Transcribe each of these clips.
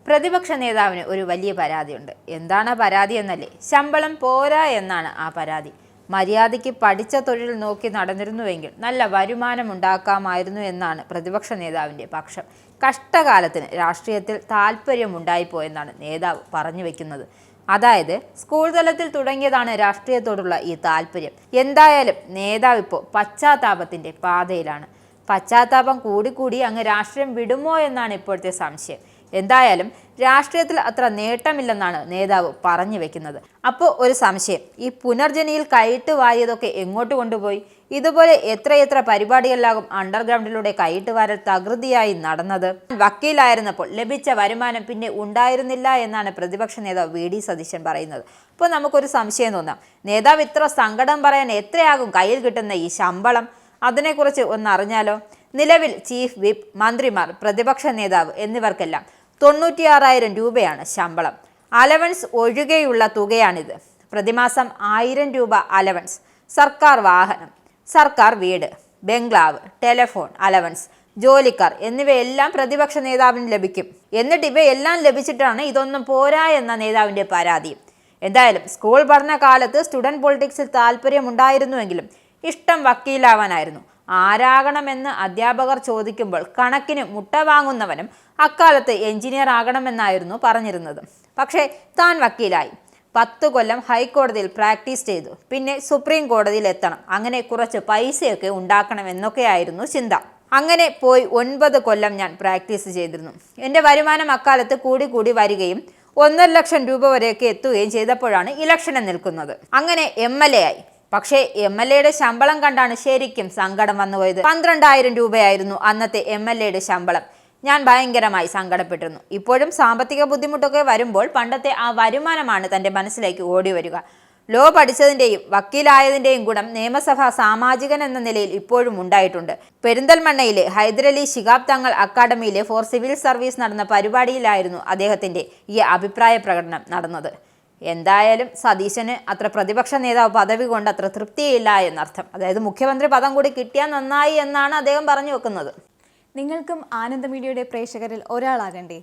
പ്രതിപക്ഷ നേതാവിന് ഒരു വലിയ പരാതിയുണ്ട്. എന്താണ് പരാതി എന്നല്ലേ? ശമ്പളം പോരാ എന്നാണ് ആ പരാതി. മര്യാദയ്ക്ക് പഠിച്ച തൊഴിൽ നോക്കി നടന്നിരുന്നുവെങ്കിൽ നല്ല വരുമാനം ഉണ്ടാക്കാമായിരുന്നു എന്നാണ് പ്രതിപക്ഷ നേതാവിൻ്റെ പക്ഷം. കഷ്ടകാലത്തിന് രാഷ്ട്രീയത്തിൽ താല്പര്യമുണ്ടായിപ്പോയെന്നാണ് നേതാവ് പറഞ്ഞു വെക്കുന്നത്. അതായത് സ്കൂൾ തലത്തിൽ തുടങ്ങിയതാണ് രാഷ്ട്രീയത്തോടുള്ള ഈ താല്പര്യം. എന്തായാലും നേതാവ് ഇപ്പോൾ പശ്ചാത്താപത്തിൻ്റെ പാതയിലാണ്. പശ്ചാത്താപം കൂടിക്കൂടി അങ്ങ് രാഷ്ട്രീയം വിടുമോ എന്നാണ് ഇപ്പോഴത്തെ സംശയം. എന്തായാലും രാഷ്ട്രീയത്തിൽ അത്ര നേട്ടമില്ലെന്നാണ് നേതാവ് പറഞ്ഞു വെക്കുന്നത്. അപ്പോൾ ഒരു സംശയം, ഈ പുനർജനിയിൽ കൈയിട്ട് വാരിയതൊക്കെ എങ്ങോട്ട് കൊണ്ടുപോയി? ഇതുപോലെ എത്രയെത്ര പരിപാടികളിലാകും അണ്ടർഗ്രൗണ്ടിലൂടെ കൈയിട്ട് വാരൽ തകൃതിയായി നടന്നത്. വക്കീലായിരുന്നപ്പോൾ ലഭിച്ച വരുമാനം പിന്നെ ഉണ്ടായിരുന്നില്ല എന്നാണ് പ്രതിപക്ഷ നേതാവ് വി.ഡി. സതീശൻ പറയുന്നത്. അപ്പോൾ നമുക്കൊരു സംശയം തോന്നാം, നേതാവ് ഇത്ര സങ്കടം പറയാൻ എത്രയാകും കയ്യിൽ കിട്ടുന്ന ഈ ശമ്പളം? അതിനെക്കുറിച്ച് ഒന്ന് അറിഞ്ഞാലോ? നിലവിൽ ചീഫ് വിപ്പ്, മന്ത്രിമാർ, പ്രതിപക്ഷ നേതാവ് എന്നിവർക്കെല്ലാം 96,000 രൂപയാണ് ശമ്പളം. അലവൻസ് ഒഴികെയുള്ള തുകയാണിത്. പ്രതിമാസം 1000 രൂപ അലവൻസ്, സർക്കാർ വാഹനം, സർക്കാർ വീട്, ബംഗ്ലാവ്, ടെലിഫോൺ അലവൻസ്, ജോലിക്കാർ എന്നിവയെല്ലാം പ്രതിപക്ഷ നേതാവിന് ലഭിക്കും. എന്നിട്ട് ഇവയെല്ലാം ലഭിച്ചിട്ടാണ് ഇതൊന്നും പോരാ എന്ന നേതാവിൻ്റെ പരാതി. എന്തായാലും സ്കൂൾ പഠനകാലത്ത് സ്റ്റുഡൻറ് പൊളിറ്റിക്സിൽ താല്പര്യമുണ്ടായിരുന്നുവെങ്കിലും ഇഷ്ടം വക്കീലാവാനായിരുന്നു. ആരാകണമെന്ന് അധ്യാപകർ ചോദിക്കുമ്പോൾ കണക്കിന് മുട്ട വാങ്ങുന്നവനും അക്കാലത്ത് എഞ്ചിനീയർ ആകണമെന്നായിരുന്നു പറഞ്ഞിരുന്നത്. പക്ഷേ താൻ വക്കീലായി. 10 കൊല്ലം ഹൈക്കോടതിയിൽ പ്രാക്ടീസ് ചെയ്തു. പിന്നെ സുപ്രീം കോടതിയിൽ എത്തണം, അങ്ങനെ കുറച്ച് പൈസയൊക്കെ ഉണ്ടാക്കണം എന്നൊക്കെയായിരുന്നു ചിന്ത. അങ്ങനെ പോയി 9 കൊല്ലം ഞാൻ പ്രാക്ടീസ് ചെയ്തിരുന്നു. എൻ്റെ വരുമാനം അക്കാലത്ത് കൂടി വരികയും 1.5 ലക്ഷം രൂപ വരെയൊക്കെ എത്തുകയും ചെയ്തപ്പോഴാണ് ഇലക്ഷന് നിൽക്കുന്നത്. അങ്ങനെ MLA ആയി. പക്ഷേ MLAയുടെ ശമ്പളം കണ്ടാണ് ശരിക്കും സങ്കടം വന്നുപോയത്. 12,000 രൂപയായിരുന്നു അന്നത്തെ MLAയുടെ ശമ്പളം. ഞാൻ ഭയങ്കരമായി സങ്കടപ്പെട്ടിരുന്നു. ഇപ്പോഴും സാമ്പത്തിക ബുദ്ധിമുട്ടൊക്കെ വരുമ്പോൾ പണ്ടത്തെ ആ വരുമാനമാണ് തൻ്റെ മനസ്സിലേക്ക് ഓടി വരിക. ലോ പഠിച്ചതിൻ്റെയും വക്കീലായതിൻ്റെയും ഗുണം നിയമസഭാ സാമാജികൻ എന്ന നിലയിൽ ഇപ്പോഴും ഉണ്ടായിട്ടുണ്ട്. പെരിന്തൽമണ്ണയിലെ Hyderali Shihab Thangal അക്കാദമിയിലെ four civil service നടന്ന പരിപാടിയിലായിരുന്നു അദ്ദേഹത്തിൻ്റെ ഈ അഭിപ്രായ പ്രകടനം നടന്നത്. എന്തായാലും സതീശന് അത്ര പ്രതിപക്ഷ നേതാവ് പദവി കൊണ്ട് അത്ര തൃപ്തിയില്ല എന്നർത്ഥം. അതായത് മുഖ്യമന്ത്രി പദം കൂടി കിട്ടിയാൽ നന്നായി എന്നാണ് അദ്ദേഹം പറഞ്ഞു വെക്കുന്നത്. നിങ്ങൾക്കും ആനന്ദ മീഡിയയുടെ പ്രേക്ഷകരിൽ ഒരാളാകണ്ടേ?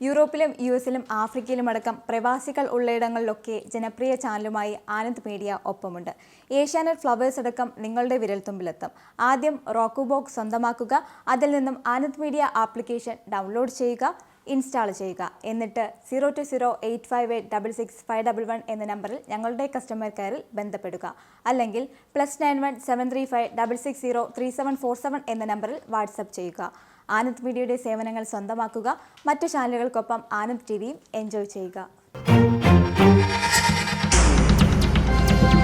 യൂറോപ്പിലും US-ലും ആഫ്രിക്കയിലും അടക്കം പ്രവാസികൾ ഉള്ളയിടങ്ങളിലൊക്കെ ജനപ്രിയ ചാനലുമായി ആനന്ദ് മീഡിയ ഒപ്പമുണ്ട്. ഏഷ്യാനെറ്റ് ഫ്ലവേഴ്സ് അടക്കം നിങ്ങളുടെ വിരൽത്തുമ്പിലെത്തും. ആദ്യം റോക്കു ബോക്സ് സ്വന്തമാക്കുക. അതിൽ നിന്നും ആനന്ദ് മീഡിയ ആപ്ലിക്കേഷൻ ഡൗൺലോഡ് ചെയ്യുക, ഇൻസ്റ്റാൾ ചെയ്യുക. എന്നിട്ട് 02085866511 എന്ന നമ്പറിൽ ഞങ്ങളുടെ കസ്റ്റമർ കെയറിൽ ബന്ധപ്പെടുക. അല്ലെങ്കിൽ +91 735 660 3747 എന്ന നമ്പറിൽ വാട്സപ്പ് ചെയ്യുക. ആനന്ദ് മീഡിയയുടെ സേവനങ്ങൾ സ്വന്തമാക്കുക. മറ്റു ചാനലുകൾക്കൊപ്പം ആനന്ദ് TVയും എൻജോയ് ചെയ്യുക.